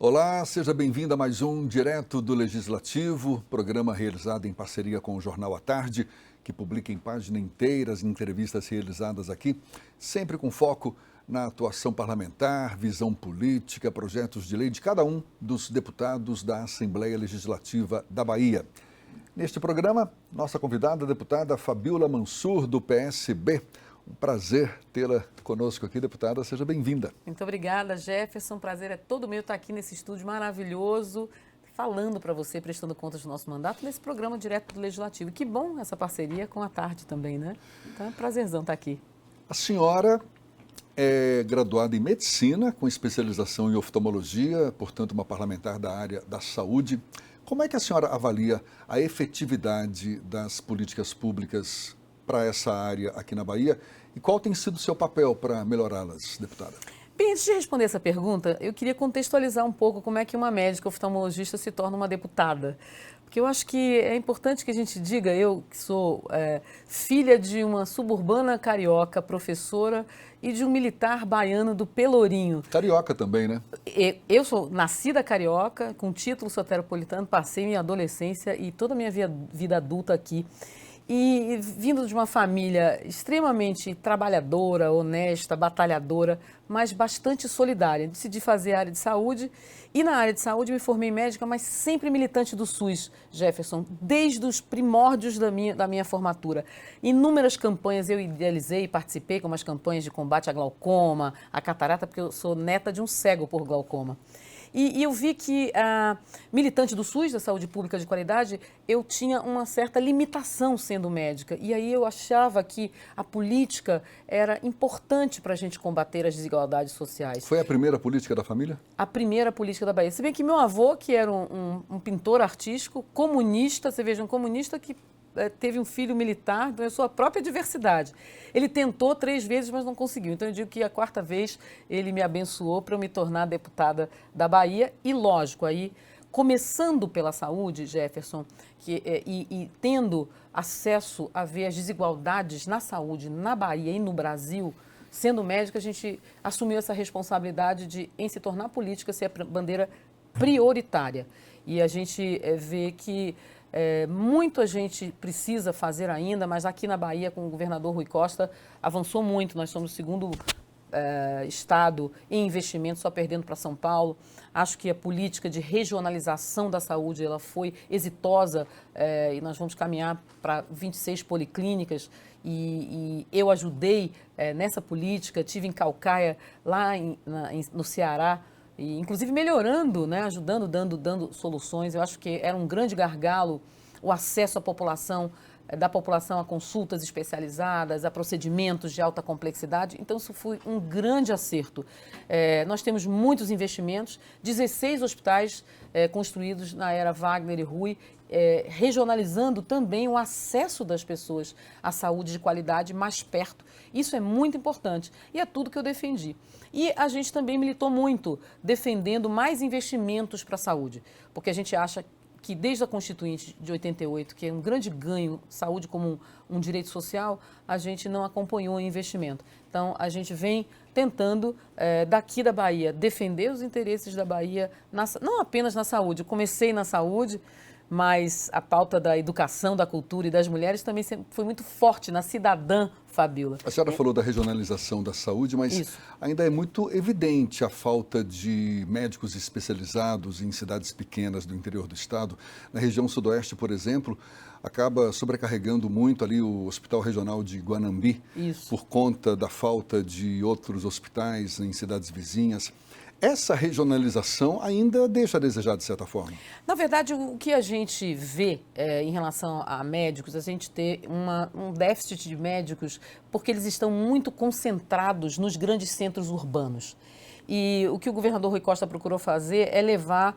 Olá, seja bem-vindo a mais um Direto do Legislativo, programa realizado em parceria com o Jornal à Tarde, que publica em página inteira as entrevistas realizadas aqui, sempre com foco na atuação parlamentar, visão política, projetos de lei de cada um dos deputados da Assembleia Legislativa da Bahia. Neste programa, nossa convidada, a deputada Fabíola Mansur, do PSB. Um prazer tê-la conosco aqui, deputada. Seja bem-vinda. Muito obrigada, Jefferson. Prazer é todo meu estar aqui nesse estúdio maravilhoso, falando para você, prestando contas do nosso mandato, nesse programa Direto do Legislativo. E que bom essa parceria com a Tarde também, né? Então é um prazerzão estar aqui. A senhora é graduada em Medicina, com especialização em Oftalmologia, portanto uma parlamentar da área da saúde. Como é que a senhora avalia a efetividade das políticas públicas para essa área aqui na Bahia e qual tem sido o seu papel para melhorá-las, deputada? Bem, antes de responder essa pergunta, eu queria contextualizar um pouco como é que uma médica oftalmologista se torna uma deputada. Porque eu acho que é importante que a gente diga, eu que sou filha de uma suburbana carioca, professora, e de um militar baiano do Pelourinho. Carioca também, né? Eu sou nascida carioca, com título soteropolitano, passei minha adolescência e toda a minha vida adulta aqui. E vindo de uma família extremamente trabalhadora, honesta, batalhadora, mas bastante solidária. Decidi fazer a área de saúde e na área de saúde me formei médica, mas sempre militante do SUS, Jefferson, desde os primórdios da minha formatura. Inúmeras campanhas eu idealizei e participei, como as campanhas de combate à glaucoma, à catarata, porque eu sou neta de um cego por glaucoma. E eu vi que, militante do SUS, da saúde pública de qualidade, eu tinha uma certa limitação sendo médica. E aí eu achava que a política era importante para a gente combater as desigualdades sociais. Foi a primeira política da família? A primeira política da Bahia. Se bem que meu avô, que era um pintor artístico, comunista, você veja, um comunista que teve um filho militar, então eu sou a própria diversidade. Ele tentou 3 vezes, mas não conseguiu. Então eu digo que a 4ª vez ele me abençoou para eu me tornar deputada da Bahia. E lógico, aí, começando pela saúde, Jefferson, e tendo acesso a ver as desigualdades na saúde na Bahia e no Brasil, sendo médica, a gente assumiu essa responsabilidade de, em se tornar política, ser a bandeira prioritária. E a gente vê que muito a gente precisa fazer ainda, mas aqui na Bahia, com o governador Rui Costa, avançou muito. Nós somos o 2º estado em investimento, só perdendo para São Paulo. Acho que a política de regionalização da saúde ela foi exitosa e nós vamos caminhar para 26 policlínicas. E eu ajudei nessa política, tive em Caucaia, lá no Ceará, e, inclusive melhorando, né, ajudando, dando soluções. Eu acho que era um grande gargalo o acesso da população a consultas especializadas, a procedimentos de alta complexidade. Então, isso foi um grande acerto. Nós temos muitos investimentos, 16 hospitais construídos na era Wagner e Rui, regionalizando também o acesso das pessoas à saúde de qualidade mais perto. Isso é muito importante e é tudo que eu defendi. E a gente também militou muito, defendendo mais investimentos para a saúde, porque a gente acha que desde a Constituinte de 88, que é um grande ganho, saúde como um direito social, a gente não acompanhou o investimento. Então, a gente vem tentando, daqui da Bahia, defender os interesses da Bahia, não apenas na saúde. Eu comecei na saúde, mas a pauta da educação, da cultura e das mulheres também sempre foi muito forte na cidadã Fabíola. A senhora falou da regionalização da saúde, mas ainda é muito evidente a falta de médicos especializados em cidades pequenas do interior do estado. Na região sudoeste, por exemplo, acaba sobrecarregando muito ali o Hospital Regional de Guanambi, por conta da falta de outros hospitais em cidades vizinhas. Essa regionalização ainda deixa a desejar, de certa forma? Na verdade, o que a gente vê em relação a médicos, a gente tem um déficit de médicos porque eles estão muito concentrados nos grandes centros urbanos. E o que o governador Rui Costa procurou fazer é levar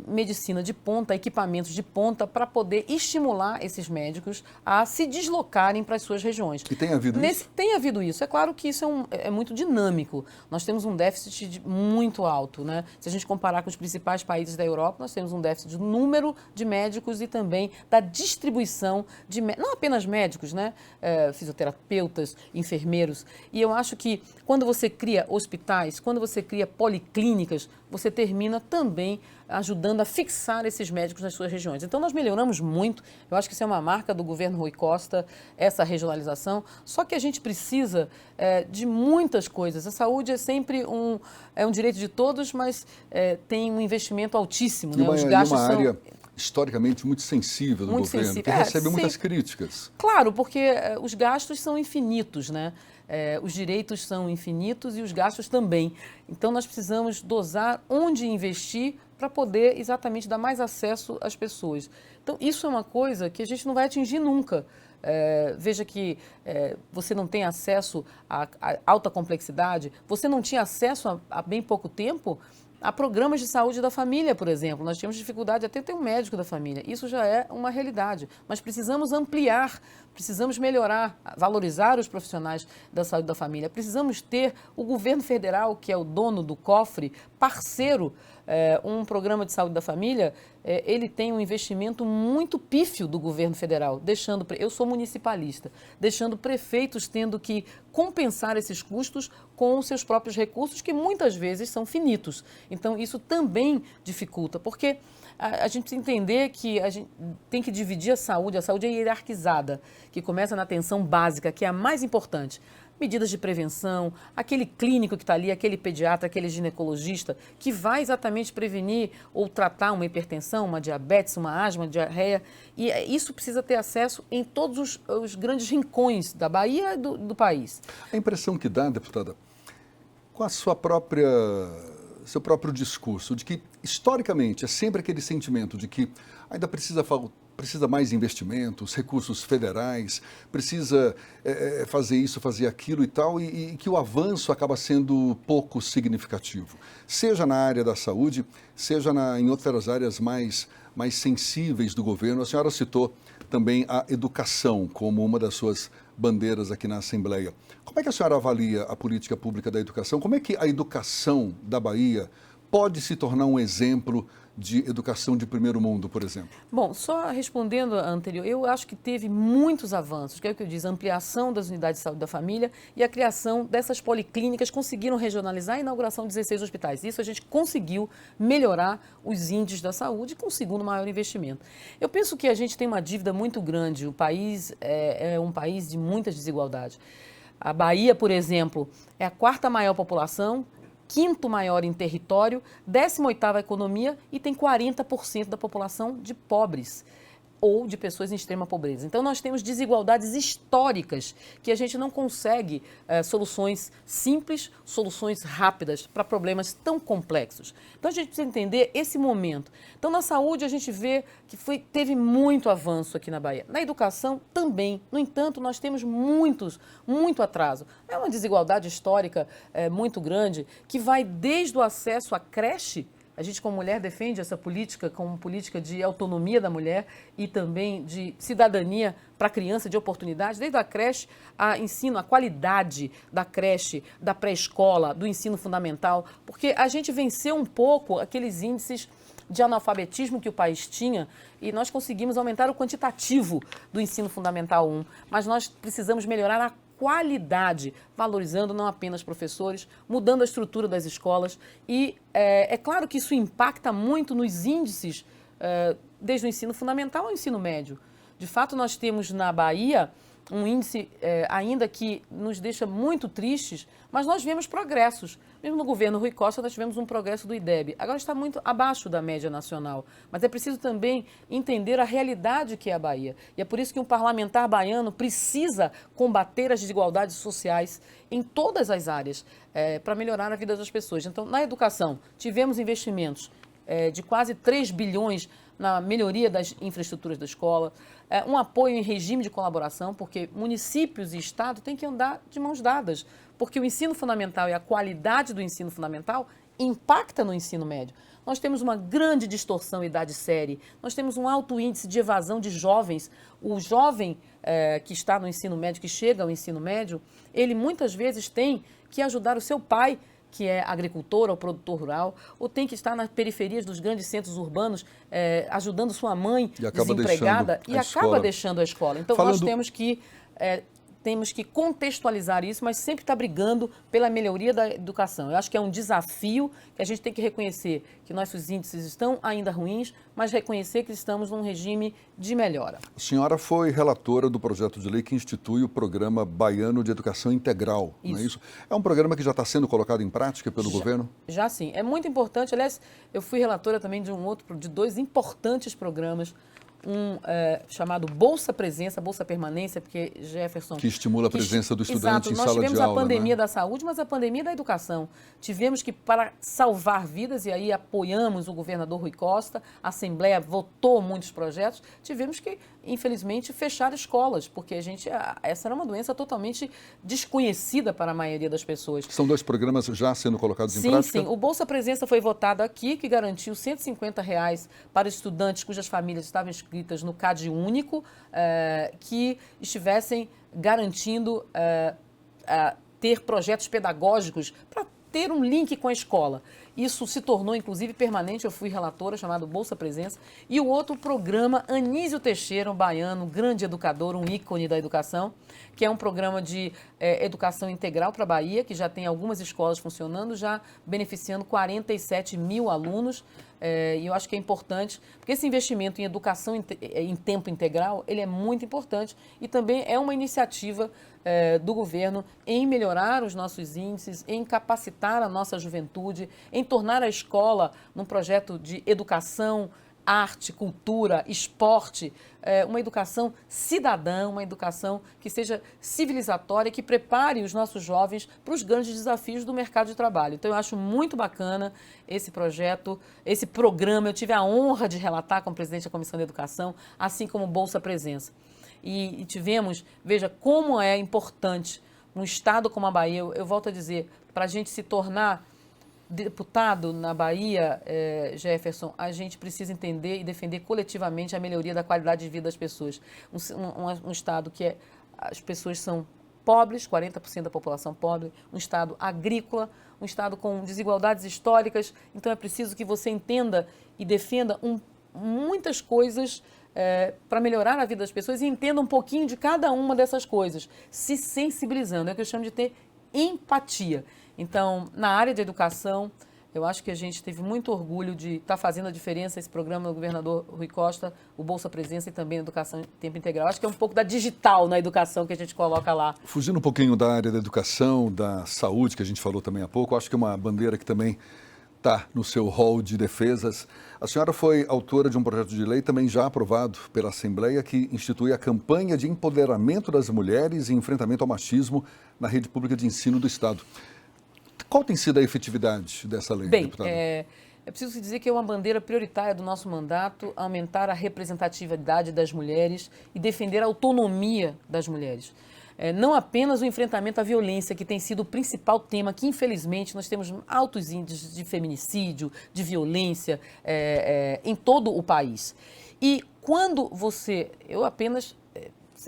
medicina de ponta, equipamentos de ponta, para poder estimular esses médicos a se deslocarem para as suas regiões. E tem havido isso? Tem havido isso. É claro que isso é muito dinâmico. Nós temos um déficit muito alto, né? Se a gente comparar com os principais países da Europa, nós temos um déficit do número de médicos e também da distribuição de não apenas médicos, né? Fisioterapeutas, enfermeiros. E eu acho que quando você cria hospitais, quando você cria policlínicas, você termina também ajudando a fixar esses médicos nas suas regiões. Então, nós melhoramos muito. Eu acho que isso é uma marca do governo Rui Costa, essa regionalização. Só que a gente precisa de muitas coisas. A saúde é sempre um direito de todos, mas tem um investimento altíssimo. Né? Os gastos uma são... área historicamente muito sensível do governo, que recebe muitas críticas. Claro, porque os gastos são infinitos, né? Os direitos são infinitos e os gastos também. Então, nós precisamos dosar onde investir para poder exatamente dar mais acesso às pessoas. Então, isso é uma coisa que a gente não vai atingir nunca. Veja que você não tem acesso à alta complexidade, você não tinha acesso há bem pouco tempo a programas de saúde da família, por exemplo. Nós tínhamos dificuldade até ter um médico da família. Isso já é uma realidade. Mas precisamos ampliar, precisamos melhorar, valorizar os profissionais da saúde da família. Precisamos ter o governo federal, que é o dono do cofre, parceiro. Um programa de saúde da família, ele tem um investimento muito pífio do governo federal, eu sou municipalista, deixando prefeitos tendo que compensar esses custos com os seus próprios recursos, que muitas vezes são finitos. Então, isso também dificulta, porque a gente precisa entender que a gente tem que dividir a saúde é hierarquizada, que começa na atenção básica, que é a mais importante. Medidas de prevenção, aquele clínico que está ali, aquele pediatra, aquele ginecologista, que vai exatamente prevenir ou tratar uma hipertensão, uma diabetes, uma asma, diarreia. E isso precisa ter acesso em todos os grandes rincões da Bahia e do país. A impressão que dá, deputada, com a seu próprio discurso, de que, historicamente, é sempre aquele sentimento de que ainda precisa mais investimentos, recursos federais, precisa fazer isso, fazer aquilo e tal, e que o avanço acaba sendo pouco significativo. Seja na área da saúde, seja em outras áreas mais sensíveis do governo. A senhora citou também a educação como uma das suas bandeiras aqui na Assembleia. Como é que a senhora avalia a política pública da educação? Como é que a educação da Bahia pode se tornar um exemplo de educação de primeiro mundo, por exemplo? Bom, só respondendo a anterior, eu acho que teve muitos avanços, que é o que eu disse, a ampliação das unidades de saúde da família e a criação dessas policlínicas, conseguiram regionalizar a inauguração de 16 hospitais. Isso a gente conseguiu melhorar os índices da saúde com o segundo maior investimento. Eu penso que a gente tem uma dívida muito grande, o país é um país de muitas desigualdades. A Bahia, por exemplo, é a quarta maior população, quinto maior em território, 18ª economia e tem 40% da população de pobres ou de pessoas em extrema pobreza. Então, nós temos desigualdades históricas que a gente não consegue soluções simples, soluções rápidas para problemas tão complexos. Então, a gente precisa entender esse momento. Então, na saúde, a gente vê que teve muito avanço aqui na Bahia. Na educação, também. No entanto, nós temos muito atraso. É uma desigualdade histórica muito grande que vai desde o acesso à creche. A gente, como mulher, defende essa política como política de autonomia da mulher e também de cidadania para a criança, de oportunidade, desde a creche, a ensino, a qualidade da creche, da pré-escola, do ensino fundamental, porque a gente venceu um pouco aqueles índices de analfabetismo que o país tinha e nós conseguimos aumentar o quantitativo do ensino fundamental 1, mas nós precisamos melhorar a qualidade, valorizando não apenas professores, mudando a estrutura das escolas e é claro que isso impacta muito nos índices desde o ensino fundamental ao ensino médio. De fato, nós temos na Bahia um índice ainda que nos deixa muito tristes, mas nós vemos progressos. Mesmo no governo Rui Costa, nós tivemos um progresso do IDEB. Agora está muito abaixo da média nacional. Mas é preciso também entender a realidade que é a Bahia. E é por isso que um parlamentar baiano precisa combater as desigualdades sociais em todas as áreas para melhorar a vida das pessoas. Então, na educação, tivemos investimentos de quase 3 bilhões na melhoria das infraestruturas da escola, um apoio em regime de colaboração, porque municípios e Estado têm que andar de mãos dadas, porque o ensino fundamental e a qualidade do ensino fundamental impacta no ensino médio. Nós temos uma grande distorção idade-série, nós temos um alto índice de evasão de jovens. O jovem que está no ensino médio, que chega ao ensino médio, ele muitas vezes tem que ajudar o seu pai, que é agricultor ou produtor rural, ou tem que estar nas periferias dos grandes centros urbanos, ajudando sua mãe desempregada e acaba deixando a escola. Então, nós temos que temos que contextualizar isso, mas sempre estar brigando pela melhoria da educação. Eu acho que é um desafio que a gente tem que reconhecer que nossos índices estão ainda ruins, mas reconhecer que estamos num regime de melhora. A senhora foi relatora do projeto de lei que institui o Programa Baiano de Educação Integral, não é isso? É um programa que já está sendo colocado em prática pelo governo? Já sim. É muito importante. Aliás, eu fui relatora também de dois importantes programas. Chamado Bolsa Presença, Bolsa Permanência, porque Jefferson... Que estimula a presença do estudante exato, em sala de aula. Nós tivemos a pandemia da saúde, mas a pandemia da educação. Tivemos que, para salvar vidas, e aí apoiamos o governador Rui Costa, a Assembleia votou muitos projetos, tivemos que, infelizmente, fechar escolas, porque essa era uma doença totalmente desconhecida para a maioria das pessoas. São dois programas já sendo colocados em prática? Sim. O Bolsa Presença foi votado aqui, que garantiu R$150 para estudantes cujas famílias estavam inscritas no CAD único, que estivessem garantindo ter projetos pedagógicos para ter um link com a escola. Isso se tornou, inclusive, permanente. Eu fui relatora, chamado Bolsa Presença. E o outro programa, Anísio Teixeira, um baiano, grande educador, um ícone da educação, que é um programa de educação integral para a Bahia, que já tem algumas escolas funcionando, já beneficiando 47 mil alunos. E eu acho que é importante, porque esse investimento em educação em tempo integral, ele é muito importante e também é uma iniciativa do governo em melhorar os nossos índices, em capacitar a nossa juventude, em tornar a escola num projeto de educação, arte, cultura, esporte, uma educação cidadã, uma educação que seja civilizatória, que prepare os nossos jovens para os grandes desafios do mercado de trabalho. Então, eu acho muito bacana esse projeto, esse programa. Eu tive a honra de relatar como presidente da Comissão de Educação, assim como Bolsa Presença. E tivemos, veja, como é importante um estado como a Bahia, eu volto a dizer, para a gente se tornar deputado na Bahia, Jefferson, a gente precisa entender e defender coletivamente a melhoria da qualidade de vida das pessoas. Um estado que as pessoas são pobres, 40% da população pobre, um estado agrícola, um estado com desigualdades históricas. Então é preciso que você entenda e defenda muitas coisas para melhorar a vida das pessoas e entenda um pouquinho de cada uma dessas coisas, se sensibilizando. É o que eu chamo de ter empatia. Então, na área de educação, eu acho que a gente teve muito orgulho de estar fazendo a diferença, esse programa do governador Rui Costa, o Bolsa Presença e também a educação em tempo integral. Acho que é um pouco da digital na educação que a gente coloca lá. Fugindo um pouquinho da área da educação, da saúde, que a gente falou também há pouco, acho que é uma bandeira que também está no seu rol de defesas. A senhora foi autora de um projeto de lei também já aprovado pela Assembleia que institui a campanha de empoderamento das mulheres e enfrentamento ao machismo na rede pública de ensino do Estado. Qual tem sido a efetividade dessa lei, deputada? É preciso dizer que é uma bandeira prioritária do nosso mandato aumentar a representatividade das mulheres e defender a autonomia das mulheres. Não apenas o enfrentamento à violência, que tem sido o principal tema, que infelizmente nós temos altos índices de feminicídio, de violência em todo o país. E quando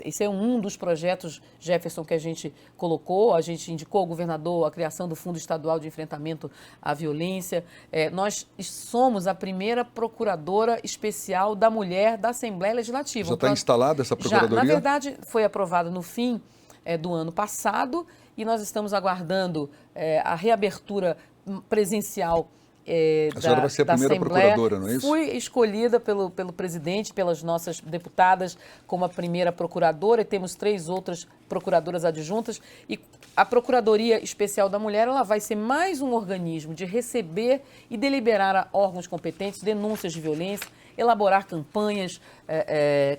esse é um dos projetos, Jefferson, que a gente colocou, a gente indicou ao governador a criação do Fundo Estadual de Enfrentamento à Violência. Nós somos a primeira procuradora especial da mulher da Assembleia Legislativa. Já está instalada essa procuradoria? Já, na verdade, foi aprovado no fim do ano passado e nós estamos aguardando a reabertura presencial a senhora vai ser a primeira procuradora, não é isso? Fui escolhida pelo presidente, pelas nossas deputadas, como a primeira procuradora, e temos 3 outras procuradoras adjuntas. E a Procuradoria Especial da Mulher, ela vai ser mais um organismo de receber e deliberar a órgãos competentes denúncias de violência, elaborar campanhas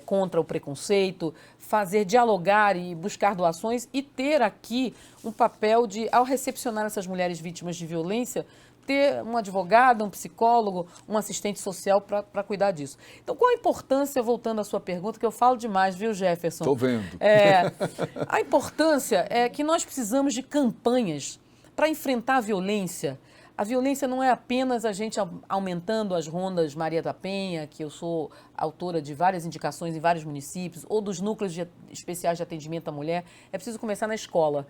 contra o preconceito, fazer dialogar e buscar doações e ter aqui um papel de, ao recepcionar essas mulheres vítimas de violência, ter um advogado, um psicólogo, um assistente social para cuidar disso. Então, qual a importância, voltando à sua pergunta, que eu falo demais, viu, Jefferson? Estou vendo. A importância é que nós precisamos de campanhas para enfrentar a violência. A violência não é apenas a gente aumentando as rondas Maria da Penha, que eu sou autora de várias indicações em vários municípios, ou dos núcleos especiais de atendimento à mulher. É preciso começar na escola.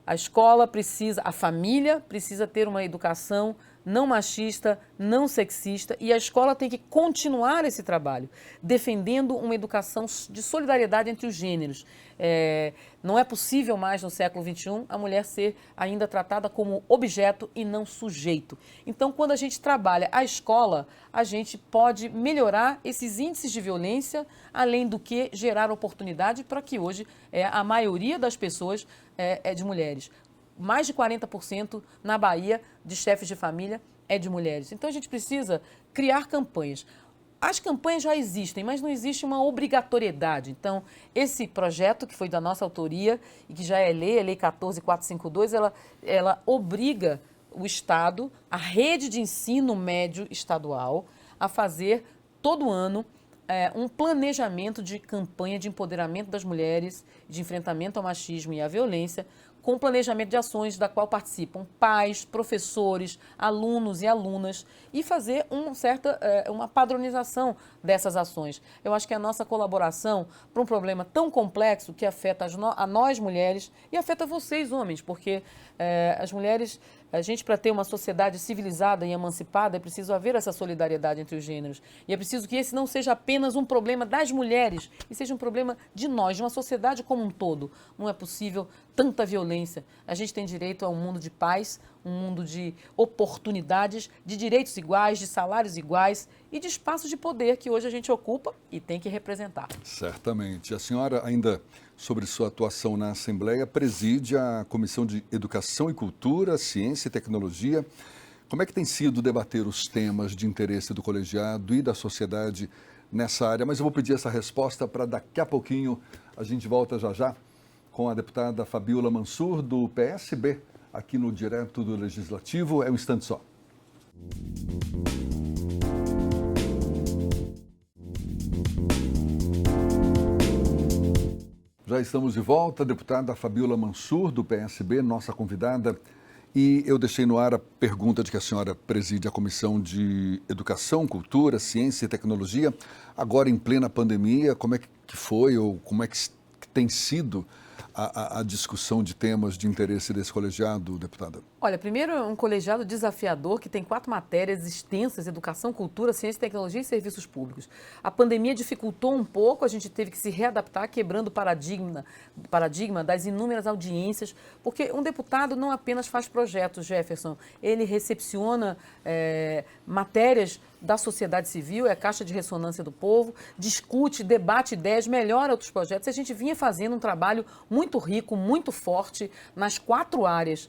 A escola precisa, a família precisa ter uma educação não machista, não sexista, e a escola tem que continuar esse trabalho, defendendo uma educação de solidariedade entre os gêneros. Não é possível mais no século XXI a mulher ser ainda tratada como objeto e não sujeito. Então, quando a gente trabalha a escola, a gente pode melhorar esses índices de violência, além do que gerar oportunidade para que hoje a maioria das pessoas é de mulheres. Mais de 40% na Bahia de chefes de família é de mulheres. Então, a gente precisa criar campanhas. As campanhas já existem, mas não existe uma obrigatoriedade. Então, esse projeto, que foi da nossa autoria e que já é Lei 14.452, ela obriga o Estado, a rede de ensino médio estadual, a fazer todo ano um planejamento de campanha de empoderamento das mulheres, de enfrentamento ao machismo e à violência, com planejamento de ações da qual participam pais, professores, alunos e alunas, e fazer uma padronização dessas ações. Eu acho que a nossa colaboração para um problema tão complexo que afeta a nós mulheres e afeta vocês homens, porque as mulheres, a gente, para ter uma sociedade civilizada e emancipada, é preciso haver essa solidariedade entre os gêneros. E é preciso que esse não seja apenas um problema das mulheres, e seja um problema de nós, de uma sociedade como um todo. Não é possível tanta violência. A gente tem direito a um mundo de paz, um mundo de oportunidades, de direitos iguais, de salários iguais e de espaços de poder que hoje a gente ocupa e tem que representar. Certamente. A senhora, ainda sobre sua atuação na Assembleia, preside a Comissão de Educação e Cultura, Ciência e Tecnologia. Como é que tem sido debater os temas de interesse do colegiado e da sociedade nessa área? Mas eu vou pedir essa resposta para daqui a pouquinho. A gente volta já já com a deputada Fabíola Mansur, do PSB, aqui no Direto do Legislativo. É um instante só. Já estamos de volta, deputada Fabíola Mansur, do PSB, nossa convidada. E eu deixei no ar a pergunta de que a senhora preside a Comissão de Educação, Cultura, Ciência e Tecnologia. Agora, em plena pandemia, como é que foi ou como é que tem sido a discussão de temas de interesse desse colegiado, deputada? Olha, primeiro é um colegiado desafiador que tem 4 matérias extensas: educação, cultura, ciência, tecnologia e serviços públicos. A pandemia dificultou um pouco, a gente teve que se readaptar, quebrando o paradigma das inúmeras audiências, porque um deputado não apenas faz projetos, Jefferson, ele recepciona matérias da sociedade civil, é a caixa de ressonância do povo, discute, debate ideias, melhora outros projetos. A gente vinha fazendo um trabalho muito rico, muito forte nas 4 áreas.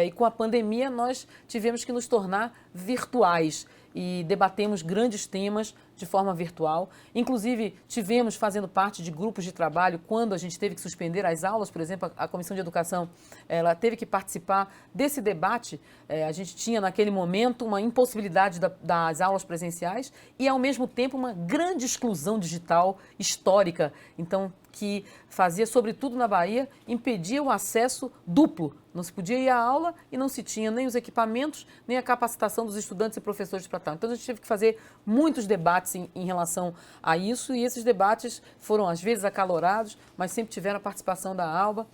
E com a pandemia nós tivemos que nos tornar virtuais e debatemos grandes temas de forma virtual. Inclusive, tivemos fazendo parte de grupos de trabalho quando a gente teve que suspender as aulas. Por exemplo, a Comissão de Educação, ela teve que participar desse debate. A gente tinha, naquele momento, uma impossibilidade das aulas presenciais e, ao mesmo tempo, uma grande exclusão digital histórica. Então, que fazia, sobretudo na Bahia, impedia o acesso duplo. Não se podia ir à aula e não se tinha nem os equipamentos, nem a capacitação dos estudantes e professores para tal. Então, a gente teve que fazer muitos debates em relação a isso, e esses debates foram, às vezes, acalorados, mas sempre tiveram a participação da ALBA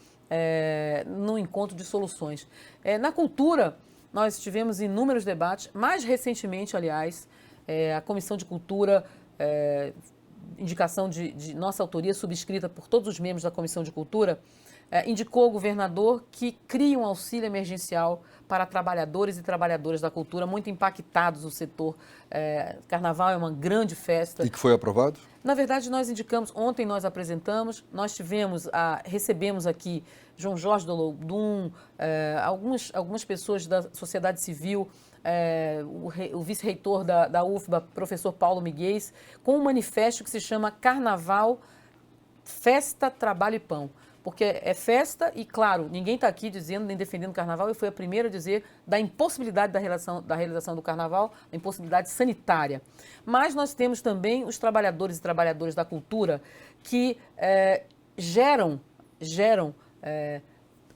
no encontro de soluções. Na cultura, nós tivemos inúmeros debates. Mais recentemente, aliás, a Comissão de Cultura, indicação de nossa autoria, subscrita por todos os membros da Comissão de Cultura, indicou ao governador que crie um auxílio emergencial para trabalhadores e trabalhadoras da cultura muito impactados no setor. Carnaval é uma grande festa. E que foi aprovado? Na verdade, nós indicamos, ontem nós apresentamos, nós recebemos aqui João Jorge Dolodum, algumas pessoas da sociedade civil, o vice-reitor da UFBA, professor Paulo Miguel, com um manifesto que se chama Carnaval, Festa, Trabalho e Pão. Porque é festa e, claro, ninguém está aqui dizendo nem defendendo o carnaval. Eu fui a primeira a dizer da impossibilidade da realização do carnaval, da impossibilidade sanitária. Mas nós temos também os trabalhadores e trabalhadoras da cultura que geram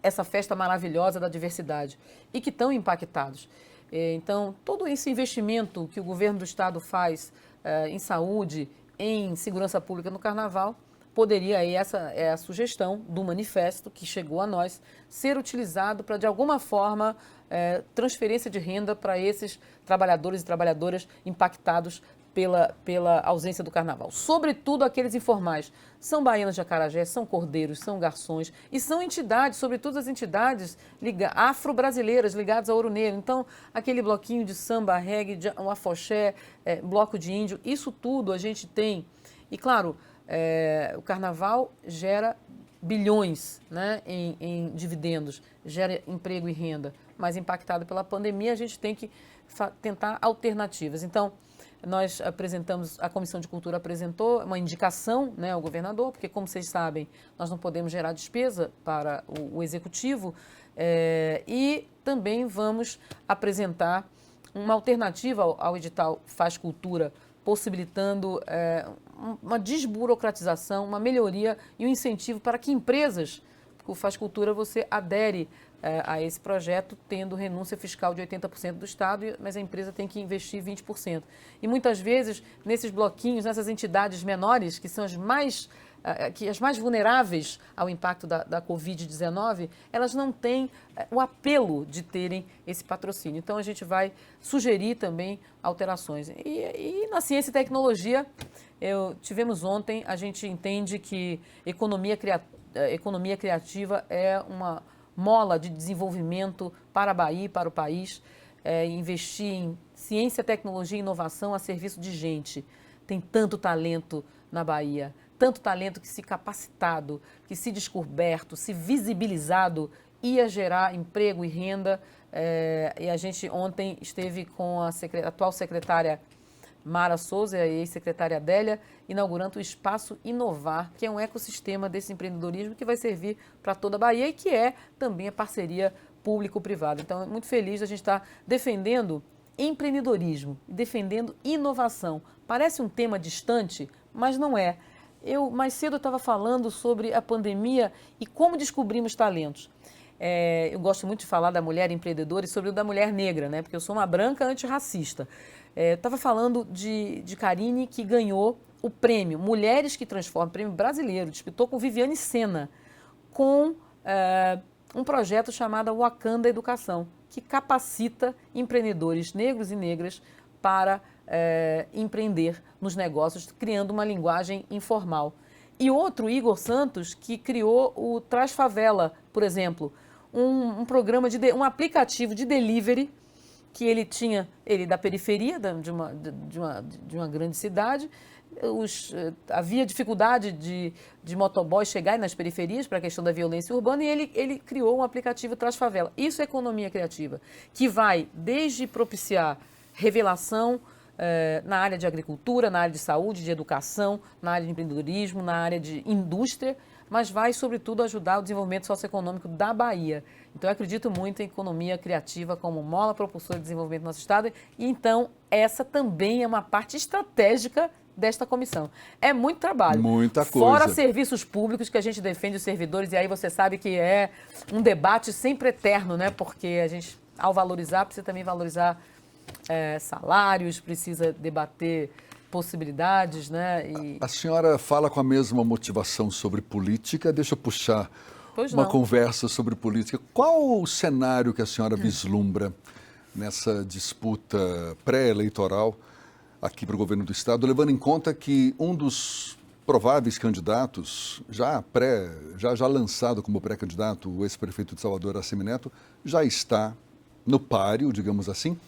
essa festa maravilhosa da diversidade e que estão impactados. Então, todo esse investimento que o governo do estado faz em saúde, em segurança pública no carnaval, poderia, aí essa é a sugestão do manifesto que chegou a nós, ser utilizado para, de alguma forma, transferência de renda para esses trabalhadores e trabalhadoras impactados pela ausência do carnaval. Sobretudo aqueles informais. São baianos de acarajé, são cordeiros, são garçons e são entidades, sobretudo as entidades afro-brasileiras ligadas ao Ouro Negro. Então, aquele bloquinho de samba, reggae, um afoxé, bloco de índio, isso tudo a gente tem. E, claro, o carnaval gera bilhões, né, em dividendos, gera emprego e renda, mas impactado pela pandemia, a gente tem que tentar alternativas. Então, nós apresentamos, a Comissão de Cultura apresentou uma indicação, né, ao governador, porque, como vocês sabem, nós não podemos gerar despesa para o Executivo, e também vamos apresentar uma alternativa ao edital Faz Cultura, possibilitando uma desburocratização, uma melhoria e um incentivo para que empresas, porque o Faz Cultura você adere a esse projeto, tendo renúncia fiscal de 80% do Estado, mas a empresa tem que investir 20%. E muitas vezes, nesses bloquinhos, nessas entidades menores, que são as mais vulneráveis ao impacto da Covid-19, elas não têm o apelo de terem esse patrocínio. Então, a gente vai sugerir também alterações. E na ciência e tecnologia, tivemos ontem, a gente entende que economia criativa é uma mola de desenvolvimento para a Bahia e para o país, investir em ciência, tecnologia e inovação a serviço de gente. Tem tanto talento na Bahia, tanto talento que, se capacitado, que se descoberto, se visibilizado, ia gerar emprego e renda. E a gente ontem esteve com a atual secretária Mara Souza e a ex-secretária Adélia, inaugurando o Espaço Inovar, que é um ecossistema desse empreendedorismo que vai servir para toda a Bahia e que é também a parceria público-privada. Então, é muito feliz de a gente estar defendendo empreendedorismo, defendendo inovação. Parece um tema distante, mas não é. Eu, mais cedo, estava falando sobre a pandemia e como descobrimos talentos. Eu gosto muito de falar da mulher empreendedora e sobre o da mulher negra, né? Porque eu sou uma branca antirracista. Estava falando de Karine, que ganhou o prêmio Mulheres que Transformam, prêmio brasileiro, disputou com Viviane Sena, com um projeto chamado Wakanda Educação, que capacita empreendedores negros e negras para empreender nos negócios, criando uma linguagem informal. E outro, Igor Santos, que criou o Traz Favela, por exemplo, um programa, um aplicativo de delivery que ele da periferia de uma grande cidade, havia dificuldade de motoboys chegarem nas periferias para a questão da violência urbana e ele criou um aplicativo Traz Favela. Isso é economia criativa, que vai desde propiciar revelação na área de agricultura, na área de saúde, de educação, na área de empreendedorismo, na área de indústria, mas vai, sobretudo, ajudar o desenvolvimento socioeconômico da Bahia. Então, eu acredito muito em economia criativa como mola propulsora de desenvolvimento do nosso Estado e, então, essa também é uma parte estratégica desta comissão. É muito trabalho. Muita coisa. Fora serviços públicos que a gente defende os servidores, e aí você sabe que é um debate sempre eterno, né? Porque a gente, ao valorizar, precisa também valorizar salários, precisa debater possibilidades, né? A senhora fala com a mesma motivação sobre política. Deixa eu puxar uma conversa sobre política. Qual o cenário que a senhora vislumbra nessa disputa pré-eleitoral aqui para o governo do Estado, levando em conta que um dos prováveis candidatos, já lançado como pré-candidato, o ex-prefeito de Salvador, Assemineto, já está no páreo, digamos assim,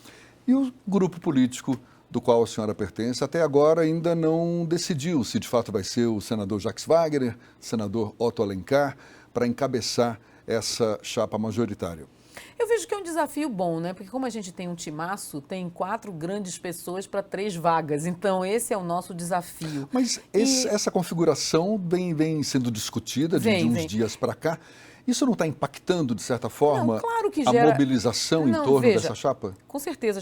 e o grupo político do qual a senhora pertence, até agora ainda não decidiu se de fato vai ser o senador Jacques Wagner, senador Otto Alencar, para encabeçar essa chapa majoritária. Eu vejo que é um desafio bom, né? Porque como a gente tem um timaço, tem 4 grandes pessoas para 3 vagas. Então, esse é o nosso desafio. Mas essa configuração vem sendo discutida de uns dias para cá. Isso não está impactando, de certa forma, não, claro que a mobilização em torno dessa chapa? Com certeza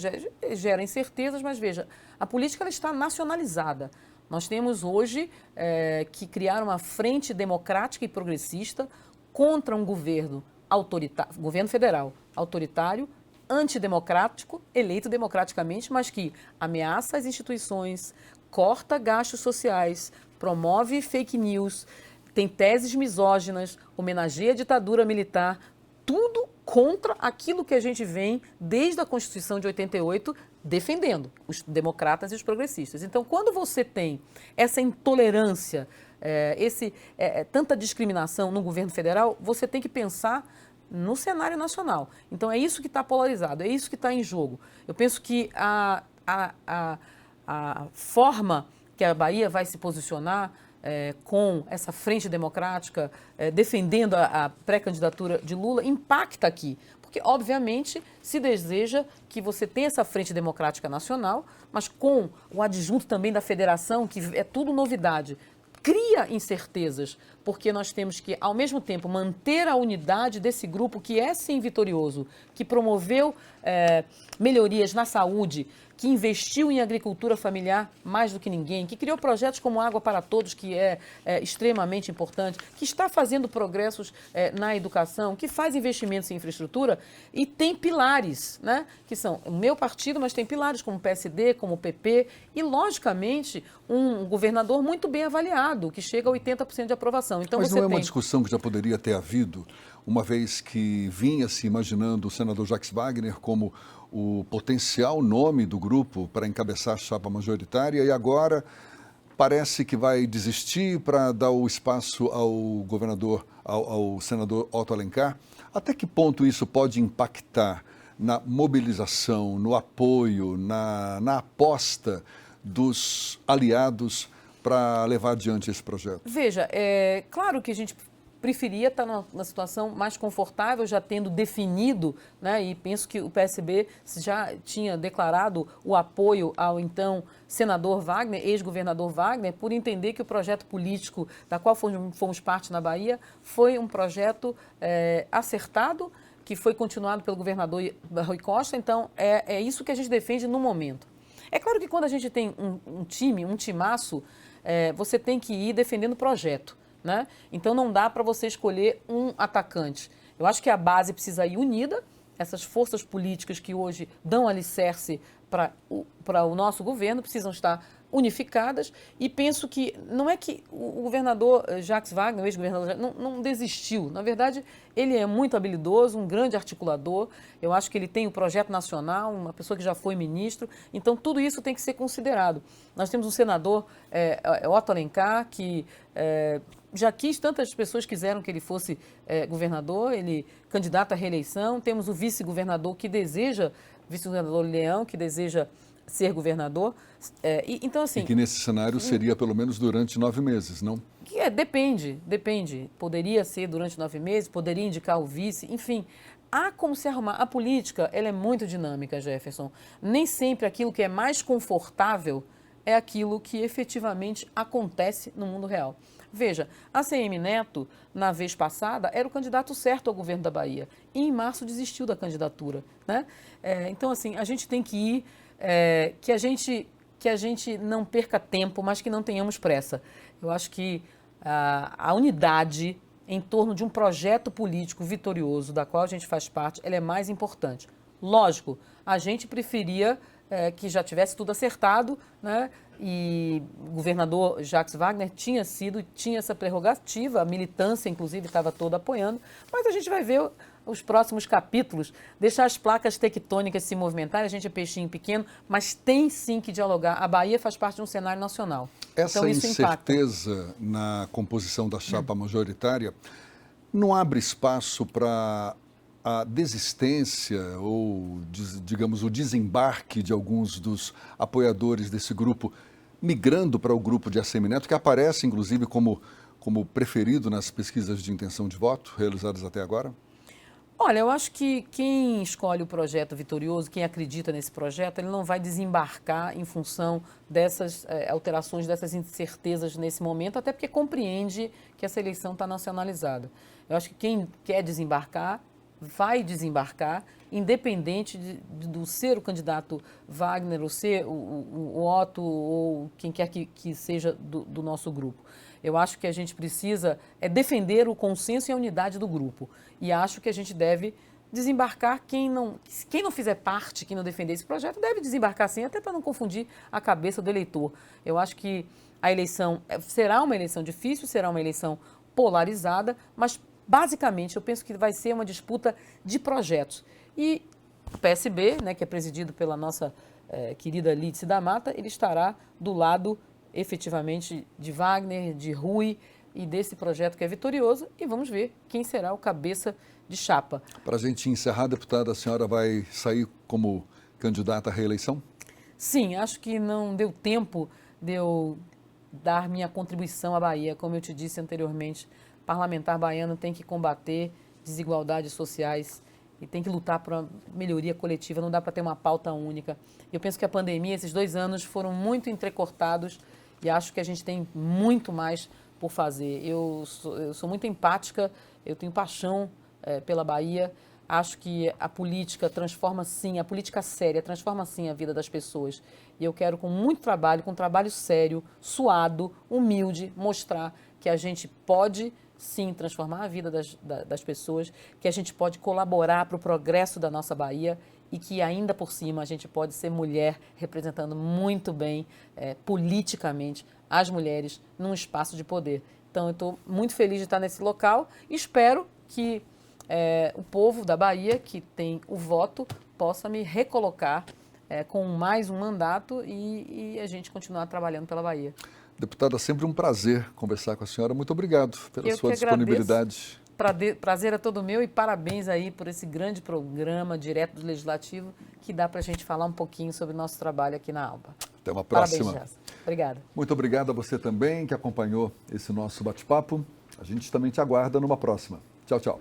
gera incertezas, mas veja, a política ela está nacionalizada. Nós temos hoje que criar uma frente democrática e progressista contra um governo autoritário, governo federal autoritário, antidemocrático, eleito democraticamente, mas que ameaça as instituições, corta gastos sociais, promove fake news, tem teses misóginas, homenageia a ditadura militar, tudo contra aquilo que a gente vem desde a Constituição de 88 defendendo, os democratas e os progressistas. Então, quando você tem essa intolerância, tanta discriminação no governo federal, você tem que pensar no cenário nacional. Então, é isso que está polarizado, é isso que está em jogo. Eu penso que a forma que a Bahia vai se posicionar com essa frente democrática, defendendo a pré-candidatura de Lula, impacta aqui. Porque, obviamente, se deseja que você tenha essa frente democrática nacional, mas com o adjunto também da federação, que é tudo novidade, cria incertezas, porque nós temos que, ao mesmo tempo, manter a unidade desse grupo que é, sim, vitorioso, que promoveu melhorias na saúde, que investiu em agricultura familiar mais do que ninguém, que criou projetos como Água para Todos, que é extremamente importante, que está fazendo progressos na educação, que faz investimentos em infraestrutura e tem pilares, né, que são o meu partido, mas tem pilares como o PSD, como o PP e, logicamente, um governador muito bem avaliado, que chega a 80% de aprovação. Então, mas você não é uma tem... discussão que já poderia ter havido, uma vez que vinha se imaginando o senador Jacques Wagner como o potencial nome do grupo para encabeçar a chapa majoritária e agora parece que vai desistir para dar o espaço ao governador, ao senador Otto Alencar. Até que ponto isso pode impactar na mobilização, no apoio, na aposta dos aliados para levar adiante esse projeto? Veja, é claro que a gente preferia estar numa situação mais confortável, já tendo definido, né, e penso que o PSB já tinha declarado o apoio ao então senador Wagner, ex-governador Wagner, por entender que o projeto político da qual fomos parte na Bahia foi um projeto acertado, que foi continuado pelo governador Rui Costa, então é isso que a gente defende no momento. É claro que quando a gente tem um time, um timaço, você tem que ir defendendo o projeto. Né? Então não dá para você escolher um atacante. Eu acho que a base precisa ir unida, essas forças políticas que hoje dão alicerce para o nosso governo precisam estar unificadas e penso que não é que o governador Jacques Wagner, o ex-governador, não desistiu. Na verdade, ele é muito habilidoso, um grande articulador. Eu acho que ele tem o projeto nacional, uma pessoa que já foi ministro. Então, tudo isso tem que ser considerado. Nós temos um senador, Otto Alencar, que já quis, tantas pessoas quiseram que ele fosse governador, ele candidato à reeleição. Temos o vice-governador que deseja, vice-governador Leão, que deseja ser governador. Então, assim, e que nesse cenário seria pelo menos durante 9 meses, não? Depende. Poderia ser durante 9 meses, poderia indicar o vice, enfim. Há como se arrumar. A política, ela é muito dinâmica, Jefferson. Nem sempre aquilo que é mais confortável é aquilo que efetivamente acontece no mundo real. Veja, a ACM Neto, na vez passada, era o candidato certo ao governo da Bahia. E em março desistiu da candidatura, né? Então, assim, a gente tem que ir, que a gente não perca tempo, mas que não tenhamos pressa. Eu acho que a unidade em torno de um projeto político vitorioso, da qual a gente faz parte, ela é mais importante. Lógico, a gente preferia que já tivesse tudo acertado, né? E o governador Jacques Wagner tinha essa prerrogativa, a militância, inclusive, estava toda apoiando, mas a gente vai ver os próximos capítulos, deixar as placas tectônicas se movimentarem, a gente é peixinho pequeno, mas tem sim que dialogar. A Bahia faz parte de um cenário nacional. Essa então, isso incerteza impacta. na composição da chapa majoritária não abre espaço para a desistência ou, digamos, o desembarque de alguns dos apoiadores desse grupo, migrando para o grupo de ACM Neto, que aparece, inclusive, como preferido nas pesquisas de intenção de voto realizadas até agora? Olha, eu acho que quem escolhe o projeto vitorioso, quem acredita nesse projeto, ele não vai desembarcar em função dessas alterações, dessas incertezas nesse momento, até porque compreende que essa eleição está nacionalizada. Eu acho que quem quer desembarcar vai desembarcar, independente do ser o candidato Wagner, ou ser o Otto, ou quem quer que seja do nosso grupo. Eu acho que a gente precisa defender o consenso e a unidade do grupo. E acho que a gente deve desembarcar quem não fizer parte, quem não defender esse projeto, deve desembarcar sim, até para não confundir a cabeça do eleitor. Eu acho que a eleição será uma eleição difícil, será uma eleição polarizada, mas basicamente eu penso que vai ser uma disputa de projetos. E o PSB, né, que é presidido pela nossa querida Lídice da Mata, ele estará do lado efetivamente de Wagner, de Rui e desse projeto que é vitorioso, e vamos ver quem será o cabeça de chapa. Para a gente encerrar, deputada, a senhora vai sair como candidata à reeleição? Sim, acho que não deu tempo de eu dar minha contribuição à Bahia. Como eu te disse anteriormente, parlamentar baiano tem que combater desigualdades sociais e tem que lutar por uma melhoria coletiva, não dá para ter uma pauta única. Eu penso que a pandemia, esses 2 anos, foram muito entrecortados e acho que a gente tem muito mais por fazer. Eu sou muito empática, eu tenho paixão pela Bahia. Acho que a política transforma sim, a política séria transforma sim a vida das pessoas. E eu quero, com muito trabalho, com um trabalho sério, suado, humilde, mostrar que a gente pode sim transformar a vida das pessoas, que a gente pode colaborar para o progresso da nossa Bahia e que ainda por cima a gente pode ser mulher representando muito bem politicamente as mulheres num espaço de poder. Então eu estou muito feliz de estar nesse local e espero que o povo da Bahia, que tem o voto, possa me recolocar com mais um mandato e a gente continuar trabalhando pela Bahia. Deputada, sempre um prazer conversar com a senhora. Muito obrigado pela sua disponibilidade. Prazer é todo meu e parabéns aí por esse grande programa direto do Legislativo que dá para a gente falar um pouquinho sobre o nosso trabalho aqui na Alba. Até uma próxima. Parabéns, Jéssica. Obrigada. Muito obrigado a você também que acompanhou esse nosso bate-papo. A gente também te aguarda numa próxima. Tchau, tchau.